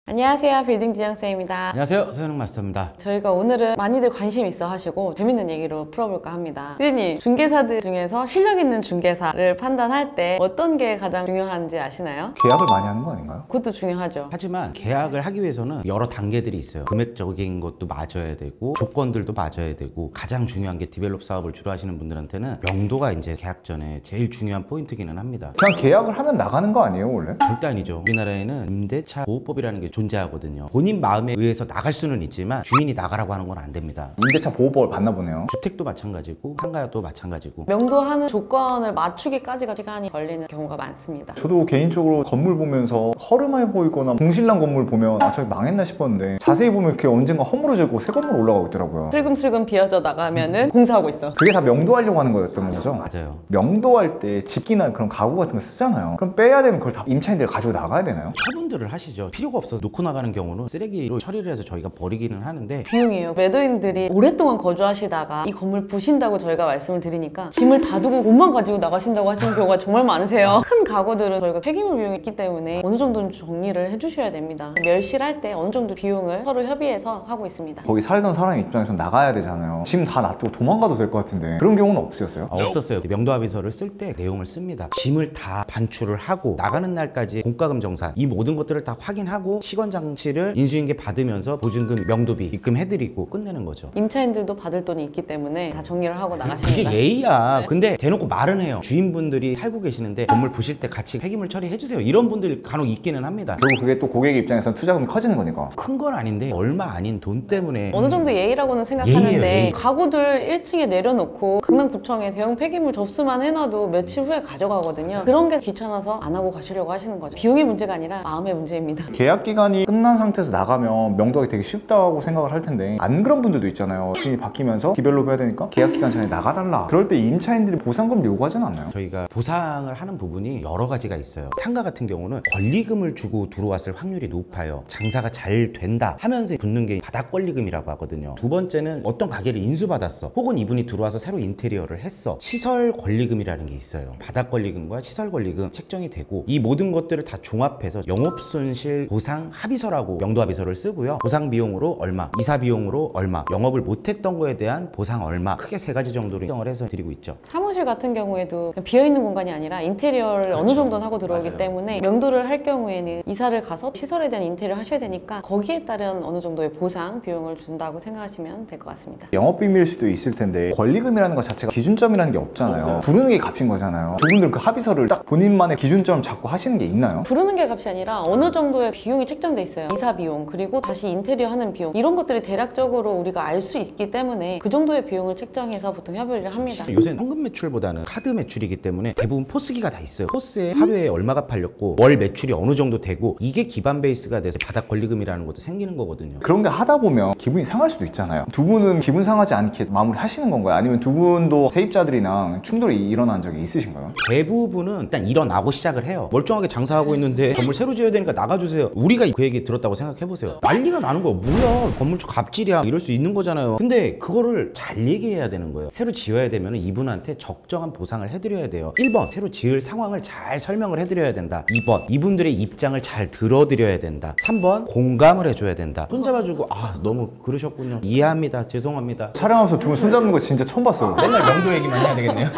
안녕하세요, 빌딩진영쌤입니다. 안녕하세요, 서현웅 마스터입니다. 저희가 오늘은 많이들 관심 있어 하시고 재밌는 얘기로 풀어볼까 합니다. 피디님, 중개사들 중에서 실력 있는 중개사를 판단할 때 어떤 게 가장 중요한지 아시나요? 계약을 많이 하는 거 아닌가요? 그것도 중요하죠. 하지만 계약을 하기 위해서는 여러 단계들이 있어요. 금액적인 것도 맞아야 되고 조건들도 맞아야 되고, 가장 중요한 게 디벨롭 사업을 주로 하시는 분들한테는 명도가 이제 계약 전에 제일 중요한 포인트기는 합니다. 그냥 계약을 하면 나가는 거 아니에요 원래? 절대 아니죠. 우리나라에는 임대차 보호법이라는 게 존재하거든요. 본인 마음에 의해서 나갈 수는 있지만 주인이 나가라고 하는 건 안 됩니다. 임대차 보호법을 봤나 보네요. 주택도 마찬가지고 상가도 마찬가지고. 명도하는 조건을 맞추기까지가 시간이 걸리는 경우가 많습니다. 저도 개인적으로 건물 보면서 허름해 보이거나 공실난 건물 보면 아 저기 망했나 싶었는데 자세히 보면 이렇게 언젠가 허물어져 있고 새 건물 올라가고 있더라고요. 슬금슬금 비어져 나가면은 공사하고 있어. 그게 다 명도하려고 하는 거였던 거죠? 맞아요. 명도할 때 집기나 그런 가구 같은 거 쓰잖아요. 그럼 빼야 되면 그걸 다 임차인들 가지고 나가야 되나요? 처분들을 하시죠. 필요가 없어서 놓고 나가는 경우는 쓰레기로 처리를 해서 저희가 버리기는 하는데, 비용이에요. 매도인들이 오랫동안 거주하시다가 이 건물 부신다고 저희가 말씀을 드리니까 짐을 다 두고 옷만 가지고 나가신다고 하시는 경우가 정말 많으세요. 큰 가구들은 저희가 폐기물 비용이 있기 때문에 어느 정도는 정리를 해주셔야 됩니다. 멸실할 때 어느 정도 비용을 서로 협의해서 하고 있습니다. 거기 살던 사람 입장에서 나가야 되잖아요. 짐 다 놔두고 도망가도 될 것 같은데 그런 경우는 없으셨어요? 없었어요. 명도합의서를 쓸 때 내용을 씁니다. 짐을 다 반출을 하고 나가는 날까지 공과금 정산, 이 모든 것들을 다 확인하고 시건장치를 인수인계 받으면서 보증금, 명도비 입금해드리고 끝내는 거죠. 임차인들도 받을 돈이 있기 때문에 다 정리를 하고 나가십니다. 이게 예의야. 근데 대놓고 말은 해요. 주인분들이 살고 계시는데 건물 부실 때 같이 폐기물 처리해주세요. 이런 분들 간혹 있기는 합니다. 결국 그게 또 고객 입장에서는 투자금이 커지는 거니까. 큰 건 아닌데 얼마 아닌 돈 때문에 어느 정도 예의라고는 생각하는데 예의예요, 예의. 가구들 1층에 내려놓고 강남구청에 대형 폐기물 접수만 해놔도 며칠 후에 가져가거든요. 그런 게 귀찮아서 안 하고 가시려고 하시는 거죠. 비용의 문제가 아니라 마음의 문제입니다. 계약 기간이 끝난 상태에서 나가면 명도하기 되게 쉽다고 생각을 할 텐데 안 그런 분들도 있잖아요. 주인이 바뀌면서 디벨롭 해야 되니까 계약 기간 전에 나가달라. 그럴 때 임차인들이 보상금 요구하지는 않나요? 저희가 보상을 하는 부분이 여러 가지가 있어요. 상가 같은 경우는 권리금을 주고 들어왔을 확률이 높아요. 장사가 잘 된다 하면서 붙는 게 바닥 권리금이라고 하거든요. 두 번째는 어떤 가게를 인수받았어, 혹은 이분이 들어와서 새로 인테리어를 했어. 시설 권리금이라는 게 있어요. 바닥 권리금과 시설 권리금 책정이 되고, 이 모든 것들을 다 종합해서 영업손실 보상 합의서라고 명도합의서를 쓰고요. 보상 비용으로 얼마, 이사 비용으로 얼마, 영업을 못했던 거에 대한 보상 얼마, 크게 세 가지 정도로 책정을 해서 드리고 있죠. 사무실 같은 경우에도 비어있는 공간이 아니라 인테리어를 어느 정도는 하고 들어오기 맞아요. 때문에 명도를 할 경우에는 이사를 가서 시설에 대한 인테리어 하셔야 되니까 거기에 따른 어느 정도의 보상 비용을 준다고 생각하시면 될 것 같습니다. 영업비밀일 수도 있을 텐데 권리금이라는 것 자체가 기준점이라는 게 없잖아요. 부르는 게 값인 거잖아요. 두 분들 그 합의서를 딱 본인만의 기준점 잡고 하시는 게 있나요? 부르는 게 값이 아니라 어느 정도의 비용이 책정돼 있어요. 이사 비용, 그리고 다시 인테리어 하는 비용, 이런 것들이 대략적으로 우리가 알 수 있기 때문에 그 정도의 비용을 책정해서 보통 협의를 합니다. 요새 현금 매출보다는 카드 매출이기 때문에 대부분 포스기가 다 있어요. 포스에 하루에 얼마가 팔렸고 월 매출이 어느 정도 되고, 이게 기반 베이스가 돼서 바닥 권리금이라는 것도 생기는 거거든요. 그런 게 하다 보면 기분이 상할 수도 있잖아요. 두 분은 기분 상하지 않게 마무리 하시는 건가요? 아니면 두 분도 세입자들이랑 충돌이 일어난 적이 있으신가요? 대부분은 일단 일어나고 시작을 해요. 멀쩡하게 장사하고 있는데 건물 새로 지어야 되니까 나가주세요. 우리가 그 얘기 들었다고 생각해보세요. 난리가 나는 거야. 뭐야, 건물주 갑질이야, 이럴 수 있는 거잖아요. 근데 그거를 잘 얘기해야 되는 거예요. 새로 지어야 되면 이분한테 적정한 보상을 해드려야 돼요. 1번, 새로 지을 상황을 잘 설명을 해드려야 된다. 2번, 이분들의 입장을 잘 들어드려야 된다. 3번, 공감을 해줘야 된다. 손잡아주고 아 너무 그러셨군요, 이해합니다, 죄송합니다. 촬영하면서 두 분 손잡는 거 진짜 처음 봤어요. 맨날 명도 얘기만 해야 되겠네요.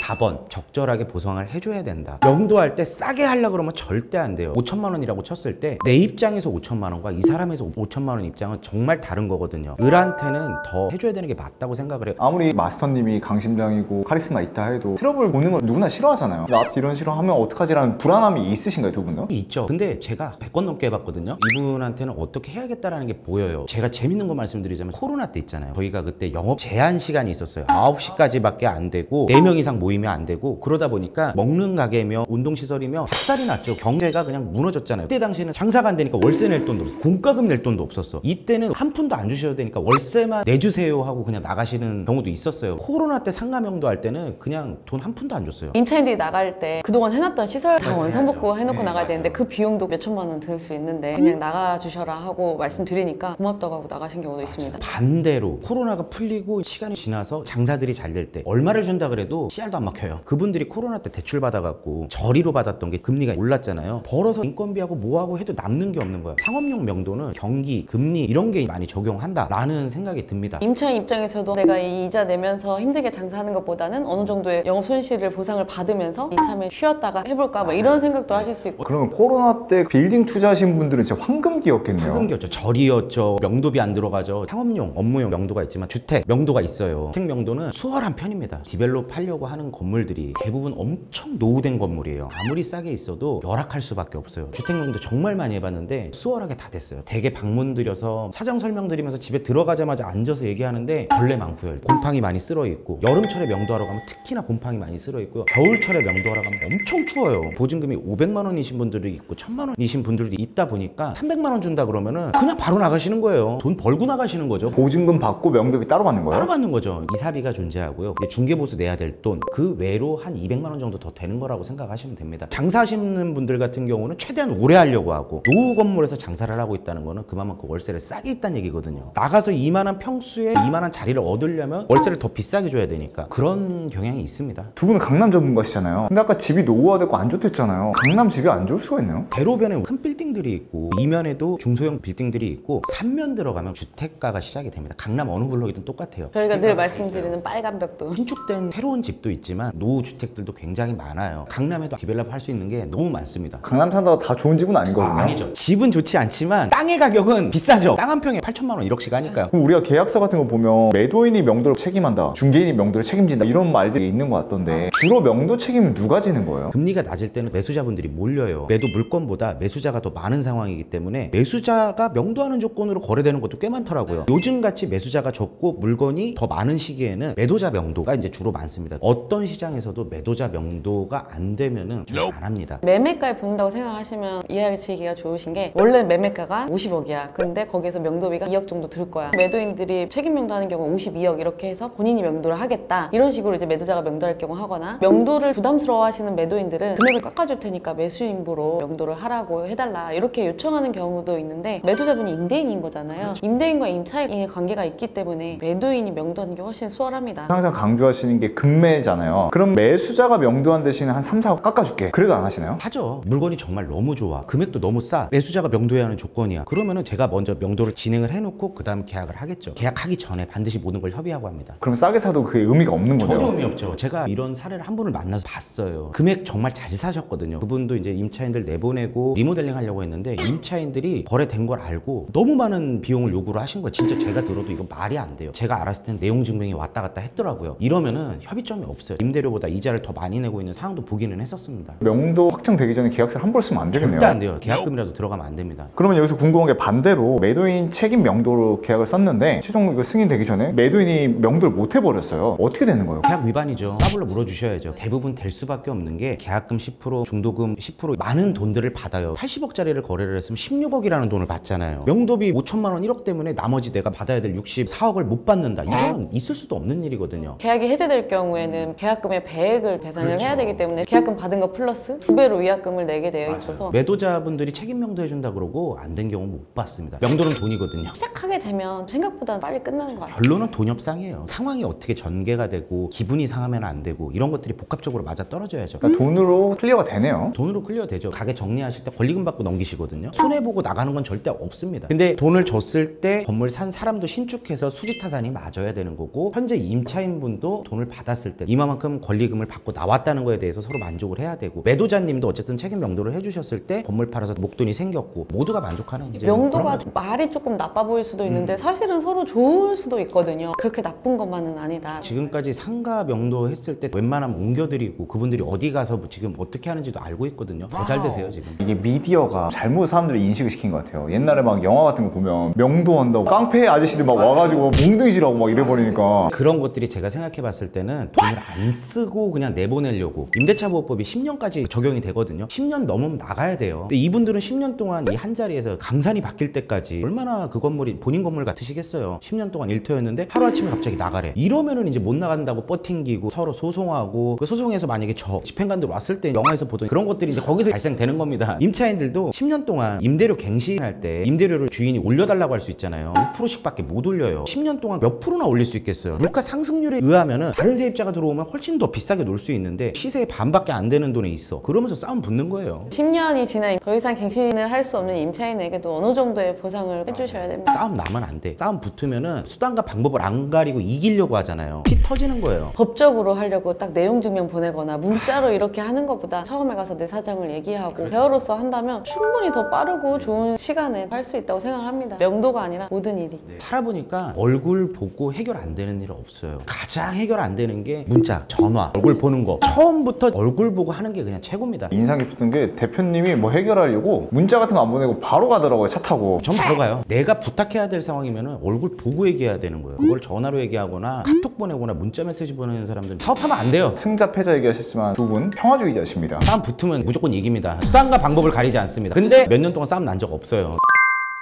4번, 적절하게 보상을 해줘야 된다. 명도할 때 싸게 하려고 그러면 절대 안 돼요. 5천만 원이라고 쳤을 때 내 입장에서 5천만 원과 이 사람에서 5천만 원 입장은 정말 다른 거거든요. 을한테는 더 해줘야 되는 게 맞다고 생각을 해요. 아무리 마스터님이 강심장이고 카리스마 있다 해도 트러블 보는 걸 누구나 싫어하잖아요. 나한테 이런 싫어하면 어떡하지라는 불안함이 있으신가요, 두 분도? 있죠. 근데 제가 100건 넘게 해봤거든요. 이분한테는 어떻게 해야겠다라는 게 보여요. 제가 재밌는 거 말씀드리자면, 코로나 때 있잖아요. 저희가 그때 영업 제한 시간이 있었어요. 9시까지밖에 안 되고 4명 이상 모이면 안 되고, 그러다 보니까 먹는 가게며 운동시설이며 박살이 났죠. 경제가 그냥 무너졌잖아요. 그때 당시에는 장사가 안 되니까 월세 낼 돈도 없어, 공과금 낼 돈도 없었어. 이때는 한 푼도 안 주셔도 되니까 월세만 내주세요 하고 그냥 나가시는 경우도 있었어요. 코로나 때 상가명도 할 때는 그냥 돈 한 푼도 안 줬어요. 임차인들이 나갈 때 그동안 해놨던 시설 다 원상복구 해놓고 네, 나가야 되는데 맞아요. 그 비용도 몇 천만 원 들 수 있는데 그냥 나가주셔라 하고 말씀드리니까 고맙다고 하고 나가신 경우도 있습니다. 반대로 코로나가 풀리고 시간이 지나서 장사들이 잘 될 때 얼마를 준다 그래도 씨알도 안 막혀요. 그분들이 코로나 때 대출 받아갖고 저리로 받았던 게 금리가 올랐잖아요. 벌어서 인건비하고 뭐하고 해도 남는 게 없는 거예요. 상업용 명도는 경기, 금리 이런 게 많이 적용한다라는 생각이 듭니다. 임차인 입장에서도 내가 이 이자 내면서 힘들게 장사하는 것보다는 어느 정도의 영업 손실을 보상을 받으면서 이참에 쉬었다가 해볼까 뭐 이런 생각도 하실 수 있고. 그러면 코로나 때 빌딩 투자하신 분들은 진짜 황금기였겠네요. 황금기였죠. 절이었죠. 명도비 안 들어가죠. 상업용, 업무용 명도가 있지만 주택 명도가 있어요. 주택 명도는 수월한 편입니다. 디벨롭 하려고 하는 건물들이 대부분 엄청 노후된 건물이에요. 아무리 싸게 있어도 열악할 수밖에 없어요. 주택 명도 정말 많이 해봤는데 수월하게 다 됐어요. 대개 방문 드려서 사정 설명드리면서 집에 들어가자마자 앉아서 얘기하는데 벌레 많고요. 곰팡이 많이 쓸어 있고, 여름철에 명도하러 가면 특히나 곰팡이 많이 쓸어 있고요. 겨울철에 명도하러 가면 엄청 추워요. 보증금이 500만 원이신 분들도 있고 1000만 원이신 분들도 있다 보니까 300만 원 준다 그러면은 그냥 바로 나가시는 거예요. 돈 벌고 나가시는 거죠. 보증금 받고 명도비 따로 받는 거예요? 따로 받는 거죠. 이사비가 존재하고요. 중개보수 내야 될 돈, 그 외로 한 200만 원 정도 더 되는 거라고 생각하시면 됩니다. 장사하시는 분들 같은 경우는 최대한 오래 하려고 하고, 노후 건물에서 장사를 하고 있다는 거는 그만큼 월세를 싸게 있다는 얘기거든요. 나가서 이만한 평수에 이만한 자리를 얻으려면 월세를 더 비싸게 줘야 되니까 그런 경향이 있습니다. 두 분은 강남 전문가시잖아요. 근데 아까 집이 노후화되고 안 좋댔잖아요. 강남 집이 안 좋을 수가 있나요? 대로변에 큰 빌딩들이 있고, 이면에도 중소형 빌딩들이 있고, 3면 들어가면 주택가가 시작이 됩니다. 강남 어느 블록이든 똑같아요. 저희가 늘 말씀드리는 빨간 벽도. 신축된 새로운 집도 있지만 노후 주택들도 굉장히 많아요. 강남에도 디벨롭 할 수 있는 게 너무 많습니다. 강남 산다고 다 좋은 집은 아니거든요. 아니죠. 집은 좋지 않지만 땅의 가격은 비싸죠. 땅 한 평에 8천만 원 1억씩 하니까요. 그럼 우리가 계약서 같은 거 보면 매도인이 명도를 책임한다, 중개인이 명도를 책임진다 이런 말들이 있는 것 같던데, 주로 명도 책임은 누가 지는 거예요? 금리가 낮을 때는 매수자분들이 몰려요. 매도 물건보다 매수자가 더 많은 상황이기 때문에 매수자가 명도하는 조건으로 거래되는 것도 꽤 많더라고요. 요즘같이 매수자가 적고 물건이 더 많은 시기에는 매도자 명도가 이제 주로 많습니다. 어떤 시장에서도 매도자 명도가 안 되면은 잘 안 합니다. 매매가에 붙는다고 생각하시면 이해하시기가 좋으신 게, 원래 매매가가 50억이야. 근데 거기에서 명도비가 2억 정도 들 거야. 매도인들이 책임 명도하는 경우 52억 이렇게 해서 본인이 명도를 하겠다, 이런 식으로 이제 매도자가 명도할 경우 하거나, 명도를 부담스러워 하시는 매도인들은 금액을 깎아줄 테니까 매수인보로 명도를 하라고 해달라 이렇게 요청하는 경우도 있는데, 매도자분이 임대인인 거잖아요. 임대인과 임차인의 관계가 있기 때문에 매도인이 명도하는 게 훨씬 수월합니다. 항상 강조하시는 게 금매잖아요. 그럼 매수자가 명도한 대신에 한 3, 4억 깎아줄게, 그래도 안 하시나요? 하죠. 물건이 정말 너무 좋아, 금액도 너무 싸, 매수자가 명도해야 하는 조건이야. 그러면은 제가 먼저 명도를 진행을 해놓고 그 다음 계약을 하겠죠. 계약하기 전에 반드시 모든 걸 협의하고 합니다. 그럼 싸게 사도 그게 의미가 없는 거네요? 전혀 의미 없죠. 제가 이런 사례를 한 분을 만나서 봤어요. 금액 정말 잘 사셨거든요. 그분도 이제 임차인들 내보내고 리모델링 하려고 했는데, 임차인들이 거래된 걸 알고 너무 많은 비용을 요구를 하신 거예요. 진짜 제가 들어도 이거 말이 안 돼요. 제가 알았을 땐 내용 증명이 왔다 갔다 했더라고요. 이러면은 협의점이 없어요. 임대료보다 이자를 더 많이 내고 있는 상황도 보기는 했었습니다. 명도 확정되기 전에 계약서를 함부로 쓰면 안 되겠네요. 절대 안 돼요. 계약금이라도 들어가면 안 됩니다. 그러면 여기서 궁금한 게, 반대로 매도인 책임 명도로 계약을 썼는데 최종 이거 승인되기 전에 매도인이 명도를 못 해버렸어요. 어떻게 되는 거예요? 계약 위반이죠. 따블로 물어주셔야죠. 대부분 될 수밖에 없는 게, 계약금 10%, 중도금 10% 많은 돈들을 받아요. 80억짜리를 거래를 했으면 16억이라는 돈을 받잖아요. 명도비 5천만 원 1억 때문에 나머지 내가 받아야 될 64억을 못 받는다. 이건 있을 수도 없는 일이거든요. 계약이 해제될 경우에는 계약금의 배액을 배상을 그렇죠. 해야 되기 때문에 계약금 받은 거 플러스 2배로 위약금을 내게 되어 있어서, 매도자분들이 책임 명도해준다 그러고 안 된 경우 못 받습니다. 명도는 돈이거든요. 시작하게 되면 생각보다 빨리 끝나는 것 같아요. 결론은 돈협상이에요. 상황이 어떻게 전개가 되고 기분이 상하면 안 되고 이런 것들이 복합적으로 맞아 떨어져야죠. 그러니까 돈으로 클리어가 되네요. 돈으로 클리어 되죠. 가게 정리하실 때 권리금 받고 넘기시거든요. 손해보고 나가는 건 절대 없습니다. 근데 돈을 줬을 때 건물 산 사람도 신축해서 수지타산이 맞아야 되는 거고, 현재 임차인분도 돈을 받았을 때 이만큼 권리금을 받고 나왔다는 거에 대해서 서로 만족을 해야 되고, 매도자님도 어쨌든 책임 명도를 해주셨을 때 건물 팔아서 목돈이 생겼고, 모두가 만족하는 이제 명도가 그런 거죠. 말이 조금 나빠 보일 수도 있는데 사실은 서로 좋을 수도 있거든요. 그렇게 나쁜 것만은 아니다. 지금까지 상가 명도 했을 때 웬만하면 옮겨드리고, 그분들이 어디 가서 뭐 지금 어떻게 하는지도 알고 있거든요. 더 잘 되세요 지금. 이게 미디어가 잘못 사람들이 인식을 시킨 것 같아요. 옛날에 막 영화 같은 거 보면 명도한다고 깡패 아저씨들 막 와가지고 몽둥이질하고 막 이래버리니까. 그런 것들이 제가 생각해 봤을 때는 돈을 안 쓰고 그냥 내보내려고. 임대차 보호법이 10년까지 적용이 되거든요. 10년 넘으면 나가야 돼요. 근데 이분들은 10년 동안 이 한 자리에서 강산이 바뀔 때까지 얼마나 그 건물이 본인 건물 같으시겠어요. 10년 동안 일터였는데 하루아침에 갑자기 나가래. 이러면은 이제 못 나간다고 뻗팅기고 서로 소송하고, 그 소송에서 만약에 저 집행관들 왔을 때 영화에서 보던 그런 것들이 이제 거기서 발생되는 겁니다. 임차인들도 10년 동안 임대료 갱신할 때 임대료를 주인이 올려달라고 할 수 있잖아요. 5%씩 밖에 못 올려요. 10년 동안 몇 프로나 올릴 수 있겠어요. 물가 상승률에 의하면은 다른 세입자가 들어오면 훨씬 훨씬 더 비싸게 놀 수 있는데 시세의 반밖에 안 되는 돈에 있어. 그러면서 싸움 붙는 거예요. 10년이 지나 더 이상 갱신을 할 수 없는 임차인에게도 어느 정도의 보상을 해주셔야 됩니다. 싸움 나면 안 돼. 싸움 붙으면은 수단과 방법을 안 가리고 이기려고 하잖아요. 피 터지는 거예요. 법적으로 하려고 딱 내용 증명 보내거나 문자로 이렇게 하는 것보다 처음에 가서 내 사정을 얘기하고 대화로서 한다면 충분히 더 빠르고 좋은 시간에 할 수 있다고 생각합니다. 명도가 아니라 모든 일이. 살아보니까 얼굴 보고 해결 안 되는 일은 없어요. 가장 해결 안 되는 게 문자, 전화, 얼굴 보는 거. 처음부터 얼굴 보고 하는 게 그냥 최고입니다. 인상 깊었던 게 대표님이 뭐 해결하려고 문자 같은 거 안 보내고 바로 가더라고요. 차 타고. 전 바로 가요. 내가 부탁해야 될 상황이면 얼굴 보고 얘기해야 되는 거예요. 그걸 전화로 얘기하거나 카톡 보내거나 문자 메시지 보내는 사람들은 사업하면 안 돼요. 승자 패자 얘기하셨지만 두 분 평화주의자십니다. 싸움 붙으면 무조건 이깁니다. 수단과 방법을 가리지 않습니다. 근데 몇 년 동안 싸움 난 적 없어요.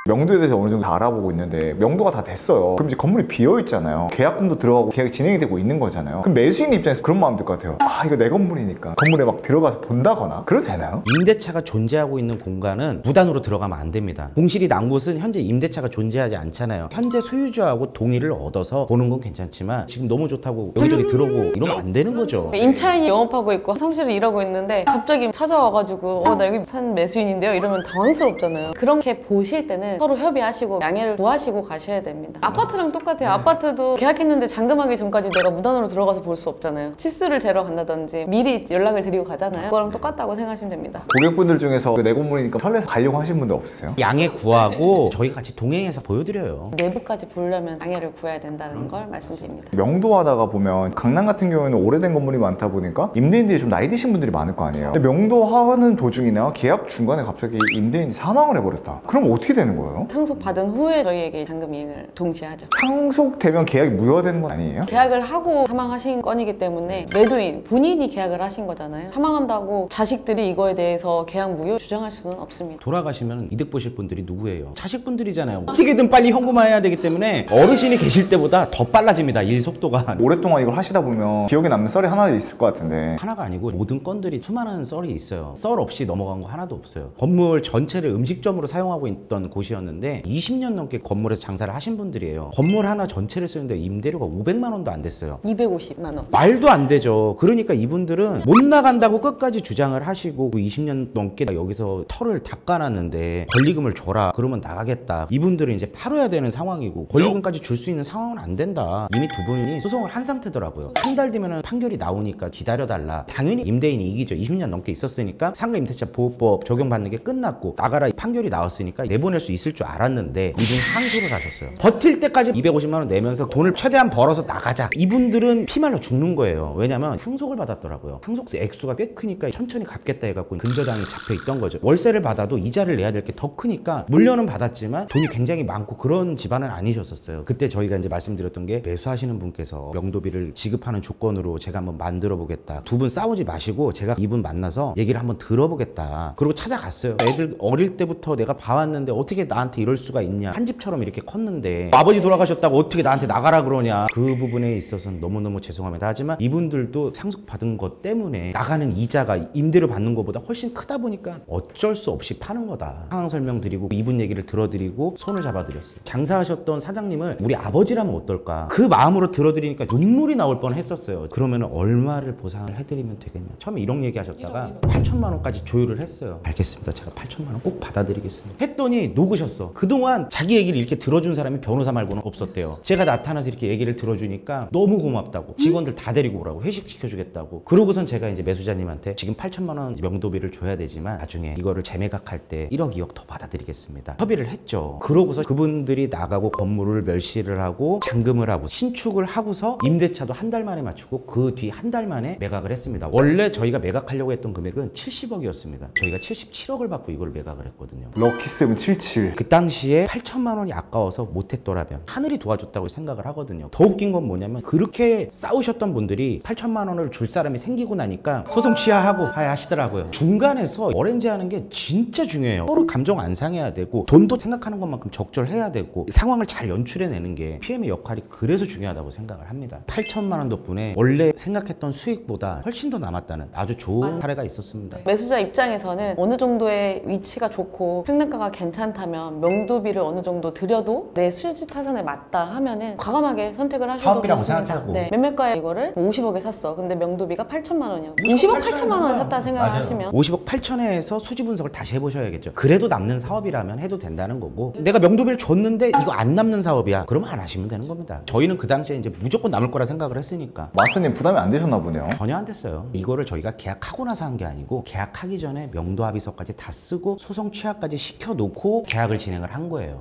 명도에 대해서 어느 정도 다 알아보고 있는데 명도가 다 됐어요. 그럼 이제 건물이 비어 있잖아요. 계약금도 들어가고 계약이 진행이 되고 있는 거잖아요. 그럼 매수인 입장에서 그런 마음 들 것 같아요. 아, 이거 내 건물이니까 건물에 막 들어가서 본다거나 그래도 되나요? 임대차가 존재하고 있는 공간은 무단으로 들어가면 안 됩니다. 공실이 난 곳은 현재 임대차가 존재하지 않잖아요. 현재 소유주하고 동의를 얻어서 보는 건 괜찮지만 지금 너무 좋다고 여기저기 들어오고 이러면 안 되는 거죠. 임차인이 영업하고 있고 사무실을 일하고 있는데 갑자기 찾아와가지고 나 여기 산 매수인인데요 이러면 당황스럽잖아요. 그렇게 보실 때는 서로 협의하시고 양해를 구하시고 가셔야 됩니다. 아파트랑 똑같아요. 아파트도 계약했는데 잔금하기 전까지 내가 무단으로 들어가서 볼 수 없잖아요. 치수를 재러 간다든지 미리 연락을 드리고 가잖아요. 그거랑 똑같다고 생각하시면 됩니다. 고객분들 중에서 내 건물이니까 설레서 가려고 하신 분들 없으세요? 양해 구하고 저희 같이 동행해서 보여드려요. 내부까지 보려면 양해를 구해야 된다는 걸 말씀드립니다. 명도하다가 보면 강남 같은 경우에는 오래된 건물이 많다 보니까 임대인들이 좀 나이 드신 분들이 많을 거 아니에요. 근데 명도하는 도중이나 계약 중간에 갑자기 임대인이 사망을 해버렸다. 그럼 어떻게 되는 거예요? 상속 받은 후에 저희에게 잔금 이행을 동시에 하죠. 상속되면 계약이 무효되는 건 아니에요? 계약을 하고 사망하신 건이기 때문에 매도인 본인이 계약을 하신 거잖아요. 사망한다고 자식들이 이거에 대해서 계약 무효 주장할 수는 없습니다. 돌아가시면 이득 보실 분들이 누구예요? 자식분들이잖아요. 어떻게든 빨리 현금화해야 되기 때문에 어르신이 계실 때보다 더 빨라집니다. 일 속도가. 오랫동안 이걸 하시다 보면 기억에 남는 썰이 하나 있을 것 같은데 하나가 아니고 모든 건들이 수많은 썰이 있어요. 썰 없이 넘어간 거 하나도 없어요. 건물 전체를 음식점으로 사용하고 있던 곳이었는데 20년 넘게 건물에서 장사를 하신 분들이에요. 건물 하나 전체를 쓰는데 임대료가 500만 원도 안 됐어요. 250만 원. 말도 안 되죠. 그러니까 이분들은 못 나간다고 끝까지 주장을 하시고 20년 넘게 여기서 털을 닦아놨는데 권리금을 줘라. 그러면 나가겠다. 이분들은 이제 팔아야 되는 상황이고 권리금까지 줄 수 있는 상황은 안 된다. 이미 두 분이 소송을 한 상태더라고요. 한 달 뒤면 판결이 나오니까 기다려달라. 당연히 임대인이 이기죠. 20년 넘게 있었으니까 상가임대차 보호법 적용받는 게 끝났고 나가라 판결이 나왔으니까 내보낼 수 있을 줄 알았는데 이분이 항소를 하셨어요. 버틸 때까지 250만 원 내면서 돈을 최대한 벌어서 나가자. 이분들은 피말려 죽는 거예요. 왜냐면 상속을 받았더라고요. 상속세 액수가 꽤 크니까 천천히 갚겠다 해갖고 근저당이 잡혀 있던 거죠. 월세를 받아도 이자를 내야 될 게 더 크니까 물려는 받았지만 돈이 굉장히 많고 그런 집안은 아니셨었어요. 그때 저희가 이제 말씀드렸던 게 매수하시는 분께서 명도비를 지급하는 조건으로 제가 한번 만들어 보겠다. 두 분 싸우지 마시고 제가 이분 만나서 얘기를 한번 들어보겠다. 그리고 찾아갔어요. 애들 어릴 때부터 내가 봐왔는데 어떻게 나한테 이럴 수가 있냐. 한 집처럼 이렇게 컸는데 아버지 돌아가셨다고 어떻게 나한테 나가라 그러냐. 그 부분에 있어서는 너무너무 죄송합니다. 하지만 이분들도 상속받은 것 때문에 나가는 이자가 임대료 받는 것보다 훨씬 크다 보니까 어쩔 수 없이 파는 거다. 상황 설명드리고 이분 얘기를 들어드리고 손을 잡아드렸어요. 장사하셨던 사장님을 우리 아버지라면 어떨까. 그 마음으로 들어드리니까 눈물이 나올 뻔했었어요. 그러면 얼마를 보상을 해드리면 되겠냐. 처음에 이런 얘기 하셨다가 8천만 원까지 조율을 했어요. 알겠습니다. 제가 8천만 원 꼭 받아드리겠습니다. 했더니 녹으셨어. 그동안 자기 얘기를 이렇게 들어준 사람이 변호사 말고는 없었대요. 제가 나타나서 이렇게 얘기를 들어주니까 너무 고맙다고. 직원들 다 데리고 오라고. 회식 시켜주겠다고. 그러고선 제가 이제 매수자님한테 지금 8천만 원 명도비를 줘야 되지만 나중에 이거를 재매각할 때 1억 2억 더 받아드리겠습니다. 협의를 했죠. 그러고서 그분들이 나가고 건물을 멸시를 하고 잔금을 하고 신축을 하고서 임대차도 한 달 만에 맞추고 그 뒤 한 달 만에 매각을 했습니다. 원래 저희가 매각하려고 했던 금액은 70억이었습니다. 저희가 77억을 받고 이걸 매각을 했거든요. 럭키세븐 77. 그 당시에 8천만 원이 아까워서 못했더라면 하늘이 도와줬다고 생각을 하거든요. 더 웃긴 건 뭐냐면 그렇게 싸우셨던 분들이 8천만 원을 줄 사람이 생기고 나니까 소송 취하하고 하시더라고요. 중간에서 어렌지 하는 게 진짜 중요해요. 서로 감정 안 상해야 되고 돈도 생각하는 것만큼 적절해야 되고 상황을 잘 연출해내는 게 PM의 역할이 그래서 중요하다고 생각을 합니다. 8천만 원 덕분에 원래 생각했던 수익보다 훨씬 더 남았다는 아주 좋은 사례가 있었습니다. 매수자 입장에서는 어느 정도의 위치가 좋고 평당가가 괜찮다면 하려면 명도비를 어느 정도 들여도 내 수지 타산에 맞다 하면은 과감하게 선택을 하셔도 사업비라고 좋습니다. 생각하고. 네. 매매가에 이거를 50억에 샀어. 근데 명도비가 8천만 원이요. 50억 8천만 원에 샀다 생각을 하시면 50억 8천에서 수지 분석을 다시 해보셔야겠죠. 그래도 남는 사업이라면 해도 된다는 거고, 내가 명도비를 줬는데 이거 안 남는 사업이야, 그러면 안 하시면 되는 겁니다. 저희는 그 당시에 이제 무조건 남을 거라 생각을 했으니까 마스터님 부담이 안 되셨나 보네요. 전혀 안 됐어요. 이거를 저희가 계약하고 나서 한 게 아니고 계약하기 전에 명도합의서까지 다 쓰고 소송 취하까지 시켜놓고 계약을 진행을 한 거예요.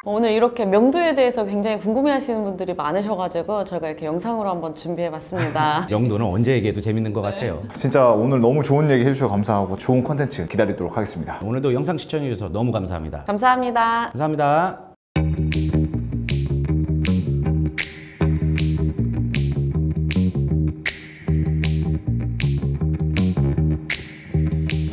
오늘 이렇게 명도에 대해서 굉장히 궁금해하시는 분들이 많으셔가지고 저희가 이렇게 영상으로 한번 준비해봤습니다. 명도는 언제 얘기해도 재밌는 것 같아요. 진짜 오늘 너무 좋은 얘기 해주셔서 감사하고 좋은 콘텐츠 기다리도록 하겠습니다. 오늘도 영상 시청해주셔서 너무 감사합니다. 감사합니다. 감사합니다.